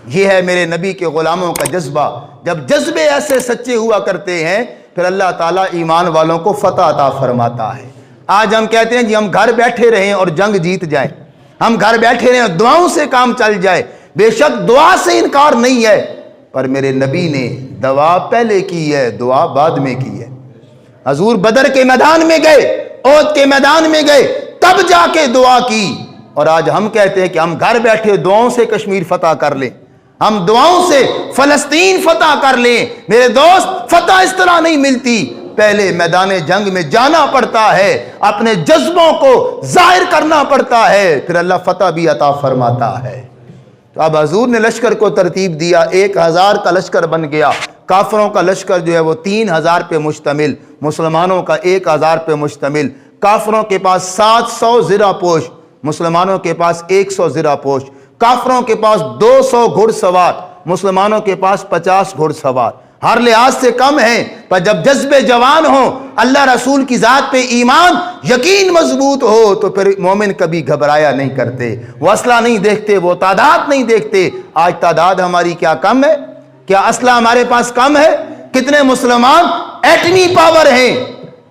یہ ہے میرے نبی کے غلاموں کا جذبہ۔ جب جذبے ایسے سچے ہوا کرتے ہیں پھر اللہ تعالیٰ ایمان والوں کو فتح عطا فرماتا ہے۔ آج ہم کہتے ہیں جی ہم گھر بیٹھے رہیں اور جنگ جیت جائیں، ہم گھر بیٹھے رہیں اور دعاؤں سے کام چل جائے۔ بے شک دعا سے انکار نہیں ہے، پر میرے نبی نے دعا پہلے کی ہے، دعا بعد میں کی ہے۔ حضور بدر کے میدان میں گئے، احد کے میدان میں گئے، تب جا کے دعا کی۔ اور آج ہم کہتے ہیں کہ ہم گھر بیٹھے دعاؤں سے کشمیر فتح کر لیں، ہم دعاؤں سے فلسطین فتح کر لیں۔ میرے دوست، فتح اس طرح نہیں ملتی، پہلے میدان جنگ میں جانا پڑتا ہے، اپنے جذبوں کو ظاہر کرنا پڑتا ہے، پھر اللہ فتح بھی عطا فرماتا ہے۔ تو اب حضور نے لشکر کو ترتیب دیا، 1000 کا لشکر بن گیا۔ کافروں کا لشکر جو ہے وہ 3000 پہ مشتمل، مسلمانوں کا 1000 پہ مشتمل۔ کافروں کے پاس 700 زرہ پوش، مسلمانوں کے پاس 100 زرہ پوش۔ کافروں کے پاس 200 گھڑ سوار، مسلمانوں کے پاس 50 گھڑ سوار۔ ہر لحاظ سے کم ہیں، پر جب جذبے جوان ہوں، اللہ رسول کی ذات پہ ایمان یقین مضبوط ہو، تو پھر مومن کبھی گھبرایا نہیں کرتے۔ وہ اسلحہ نہیں دیکھتے، وہ تعداد نہیں دیکھتے۔ آج تعداد ہماری کیا کم ہے؟ کیا اسلحہ ہمارے پاس کم ہے؟ کتنے مسلمان ایٹمی پاور ہیں،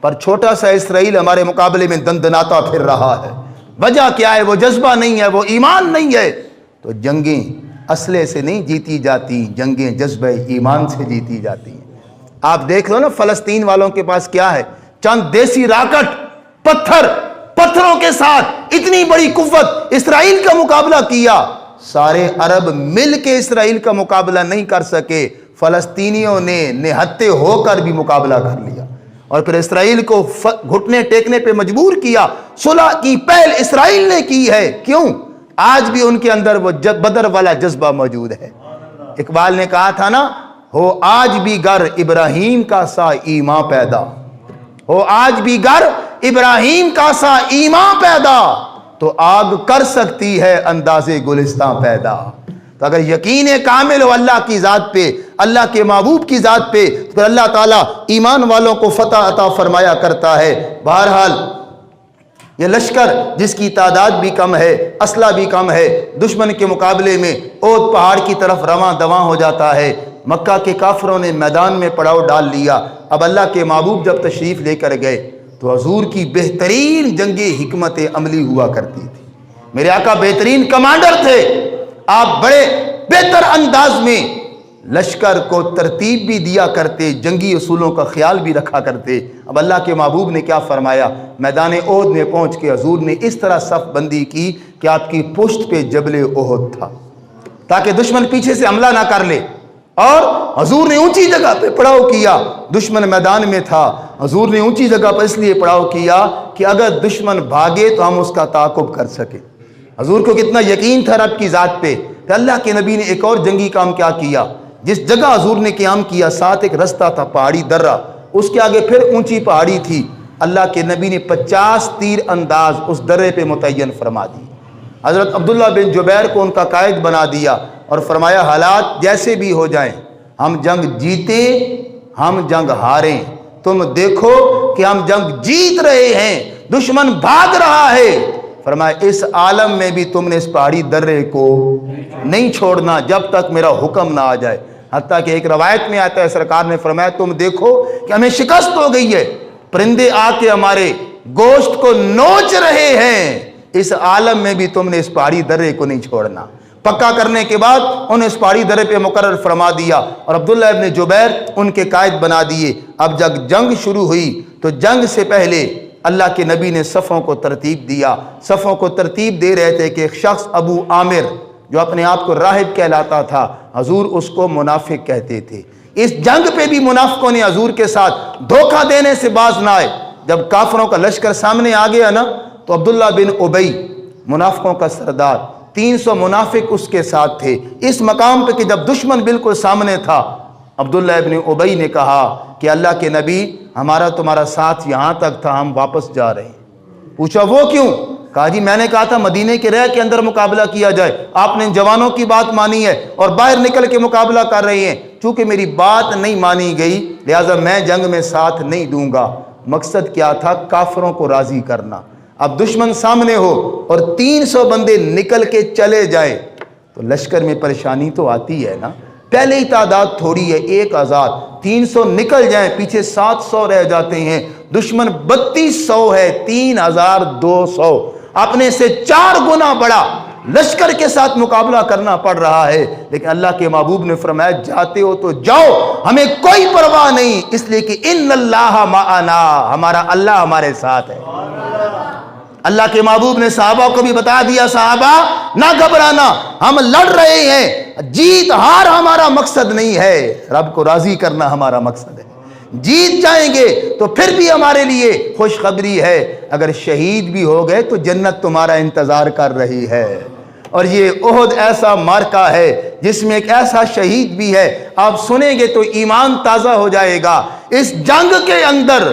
پر چھوٹا سا اسرائیل ہمارے مقابلے میں دندناتا پھر رہا ہے۔ وجہ کیا ہے؟ وہ جذبہ نہیں ہے، وہ ایمان نہیں ہے۔ تو جنگیں اسلحے سے نہیں جیتی جاتی، جنگیں جذبہ ایمان سے جیتی جاتی ہیں۔ آپ دیکھ لو نا فلسطین والوں کے پاس کیا ہے، چند دیسی راکٹ، پتھروں کے ساتھ اتنی بڑی قوت، اسرائیل کا مقابلہ کیا۔ سارے عرب مل کے اسرائیل کا مقابلہ نہیں کر سکے، فلسطینیوں نے نہتے ہو کر بھی مقابلہ کر لیا، اور پھر اسرائیل کو گھٹنے ٹیکنے پہ مجبور کیا۔ صلح کی پہل اسرائیل نے کی ہے۔ کیوں؟ آج بھی ان کے اندر وہ بدر والا جذبہ موجود ہے۔ اقبال نے کہا تھا نا، ہو آج بھی گر ابراہیم کا سا ایمان پیدا، ہو آج بھی گر ابراہیم کا سا ایمان پیدا، تو آگ کر سکتی ہے انداز گلستان پیدا۔ تو اگر یقین کامل ہو اللہ کی ذات پہ، اللہ کے محبوب کی ذات پہ، تو اللہ تعالیٰ ایمان والوں کو فتح عطا فرمایا کرتا ہے۔ بہرحال یہ لشکر جس کی تعداد بھی کم ہے، اسلحہ بھی کم ہے، دشمن کے مقابلے میں احد پہاڑ کی طرف رواں دواں ہو جاتا ہے۔ مکہ کے کافروں نے میدان میں پڑاؤ ڈال لیا۔ اب اللہ کے محبوب جب تشریف لے کر گئے تو حضور کی بہترین جنگ حکمت عملی ہوا کرتی تھی۔ میرے آقا بہترین کمانڈر تھے، آپ بڑے بہتر انداز میں لشکر کو ترتیب بھی دیا کرتے، جنگی اصولوں کا خیال بھی رکھا کرتے۔ اب اللہ کے محبوب نے کیا فرمایا، میدان احد میں پہنچ کے حضور نے اس طرح صف بندی کی کہ آپ کی پشت پہ جبل احد تھا، تاکہ دشمن پیچھے سے حملہ نہ کر لے۔ اور حضور نے اونچی جگہ پہ پڑاؤ کیا، دشمن میدان میں تھا، حضور نے اونچی جگہ پر اس لیے پڑاؤ کیا کہ اگر دشمن بھاگے تو ہم اس کا تعاقب کر سکیں۔ حضور کو کتنا یقین تھا رب کی ذات پہ کہ اللہ کے نبی نے ایک اور جنگی کام کیا کیا، جس جگہ حضور نے قیام کیا ساتھ ایک رستہ تھا، پہاڑی درہ، اس کے آگے پھر اونچی پہاڑی تھی۔ اللہ کے نبی نے 50 تیر انداز اس درے پہ متعین فرما دی۔ حضرت عبداللہ بن جبیر کو ان کا قائد بنا دیا اور فرمایا حالات جیسے بھی ہو جائیں، ہم جنگ جیتیں ہم جنگ ہاریں، تم دیکھو کہ ہم جنگ جیت رہے ہیں، دشمن بھاگ رہا ہے۔ فرمایا اس عالم میں بھی تم نے اس پہاڑی درے کو نہیں چھوڑنا جب تک میرا حکم نہ آ جائے۔ حتیٰ کہ ایک روایت میں آتا ہے سرکار نے فرمایا تم دیکھو کہ ہمیں شکست ہو گئی ہے، پرندے آ کے ہمارے گوشت کو نوچ رہے ہیں، اس عالم میں بھی تم نے اس پہاڑی درے کو نہیں چھوڑنا۔ پکا کرنے کے بعد انہیں اس پہاڑی درے پہ مقرر فرما دیا اور عبداللہ ابن جبیر ان کے قائد بنا دیے۔ اب جب جنگ شروع ہوئی تو جنگ سے پہلے اللہ کے نبی نے صفوں کو ترتیب دیا۔ صفوں کو ترتیب دے رہے تھے کہ ایک شخص ابو عامر جو اپنے آپ کو راہب کہلاتا تھا، حضور اس کو منافق کہتے تھے۔ اس جنگ پہ بھی منافقوں نے حضور کے ساتھ دھوکہ دینے سے باز نہ آئے۔ جب کافروں کا لشکر سامنے آ گیا نا تو عبداللہ بن ابی منافقوں کا سردار، 300 منافق اس کے ساتھ تھے، اس مقام پہ کہ جب دشمن بالکل سامنے تھا، عبداللہ ابن ابی نے کہا کہ اللہ کے نبی ہمارا تمہارا ساتھ یہاں تک تھا، ہم واپس جا رہے ہیں۔ پوچھا وہ کیوں؟ کہا جی میں نے کہا تھا مدینہ کے رہ کے اندر مقابلہ کیا جائے، آپ نے جوانوں کی بات مانی ہے اور باہر نکل کے مقابلہ کر رہے ہیں، چونکہ میری بات نہیں مانی گئی لہٰذا میں جنگ میں ساتھ نہیں دوں گا۔ مقصد کیا تھا؟ کافروں کو راضی کرنا۔ اب دشمن سامنے ہو اور 300 بندے نکل کے چلے جائیں تو لشکر میں پریشانی تو آتی ہے نا، پہلے ہی تعداد تھوڑی ہے، 1000، 300 نکل جائیں پیچھے 700 رہ جاتے ہیں، دشمن 3200 ہے، 3200 اپنے سے 4 گنا بڑا لشکر کے ساتھ مقابلہ کرنا پڑ رہا ہے، لیکن اللہ کے محبوب نے فرمایا جاتے ہو تو جاؤ، ہمیں کوئی پرواہ نہیں، اس لیے کہ ان اللہ معنا، ہمارا اللہ ہمارے ساتھ ہے۔ اللہ کے محبوب نے صحابہ کو بھی بتا دیا، صحابہ نہ گھبرانا، ہم لڑ رہے ہیں، جیت ہار ہمارا مقصد نہیں ہے، رب کو راضی کرنا ہمارا مقصد ہے، جیت جائیں گے تو پھر بھی ہمارے لیے خوشخبری ہے، اگر شہید بھی ہو گئے تو جنت تمہارا انتظار کر رہی ہے۔ اور یہ احد ایسا مارکا ہے جس میں ایک ایسا شہید بھی ہے، آپ سنیں گے تو ایمان تازہ ہو جائے گا۔ اس جنگ کے اندر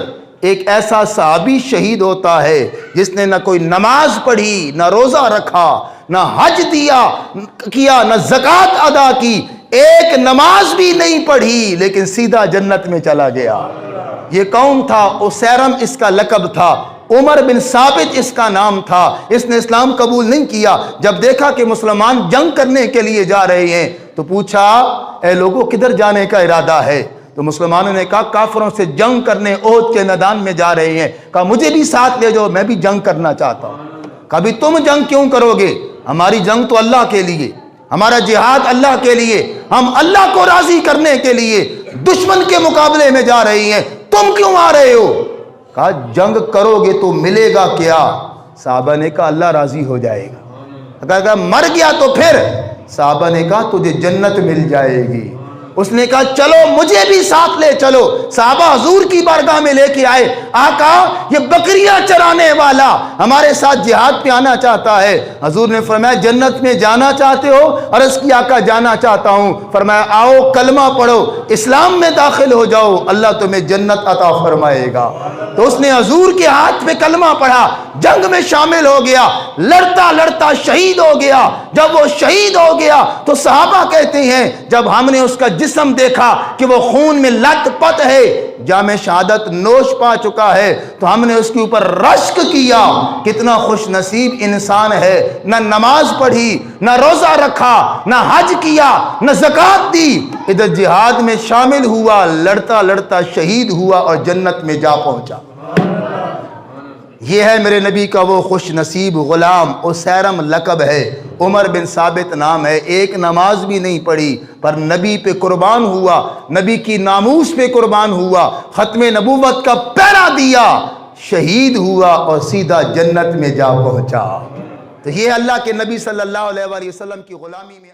ایک ایسا صحابی شہید ہوتا ہے جس نے نہ کوئی نماز پڑھی، نہ روزہ رکھا، نہ حج کیا، نہ زکوٰۃ ادا کی، ایک نماز بھی نہیں پڑھی، لیکن سیدھا جنت میں چلا گیا۔ یہ کون تھا؟ اسیرم اس کا لقب تھا، عمر بن ثابت اس کا نام تھا۔ اس نے اسلام قبول نہیں کیا، جب دیکھا کہ مسلمان جنگ کرنے کے لیے جا رہے ہیں تو پوچھا اے لوگوں کدھر جانے کا ارادہ ہے؟ تو مسلمانوں نے کہا کافروں سے جنگ کرنے احد کے میدان میں جا رہے ہیں۔ کہا مجھے بھی ساتھ لے جاؤ، میں بھی جنگ کرنا چاہتا ہوں۔ کہا بھی تم جنگ کیوں کرو گے؟ ہماری جنگ تو اللہ کے لیے، ہمارا جہاد اللہ کے لیے، ہم اللہ کو راضی کرنے کے لیے دشمن کے مقابلے میں جا رہے ہیں، تم کیوں آ رہے ہو؟ کہا جنگ کرو گے تو ملے گا کیا؟ صحابہ نے کہا اللہ راضی ہو جائے گا۔ اگر مر گیا تو پھر؟ صحابہ نے کہا تجھے جنت مل جائے گی۔ اس نے کہا چلو مجھے بھی ساتھ لے چلو۔ صحابہ حضور کی بارگاہ میں لے کے آئے، آقا یہ بکریاں چرانے والا ہمارے ساتھ جہاد پہ آنا چاہتا ہے۔ حضور نے فرمایا جنت میں جانا چاہتے ہو؟ عرض کی آقا جانا چاہتا ہوں۔ فرمایا آؤ کلمہ پڑھو، اسلام میں داخل ہو جاؤ، اللہ تمہیں جنت عطا فرمائے گا۔ تو اس نے حضور کے ہاتھ میں کلمہ پڑھا، جنگ میں شامل ہو گیا، لڑتا لڑتا شہید ہو گیا۔ جب وہ شہید ہو گیا تو صحابہ کہتے ہیں جب ہم نے اس کا جسم دیکھا کہ وہ خون میں لت پت ہے، جام شہادت نوش پا چکا ہے، تو ہم نے اس کے اوپر رشک کیا، کتنا خوش نصیب انسان ہے، نہ نماز پڑھی، نہ روزہ رکھا، نہ حج کیا، نہ زکوٰۃ دی، ادھر جہاد میں شامل ہوا، لڑتا لڑتا شہید ہوا اور جنت میں جا پہنچا۔ یہ ہے میرے نبی کا وہ خوش نصیب غلام، اسیرم لقب ہے، عمر بن ثابت نام ہے، ایک نماز بھی نہیں پڑھی پر نبی پہ قربان ہوا، نبی کی ناموس پہ قربان ہوا، ختم نبوت کا پہرا دیا، شہید ہوا اور سیدھا جنت میں جا پہنچا۔ تو یہ اللہ کے نبی صلی اللہ علیہ وسلم کی غلامی میں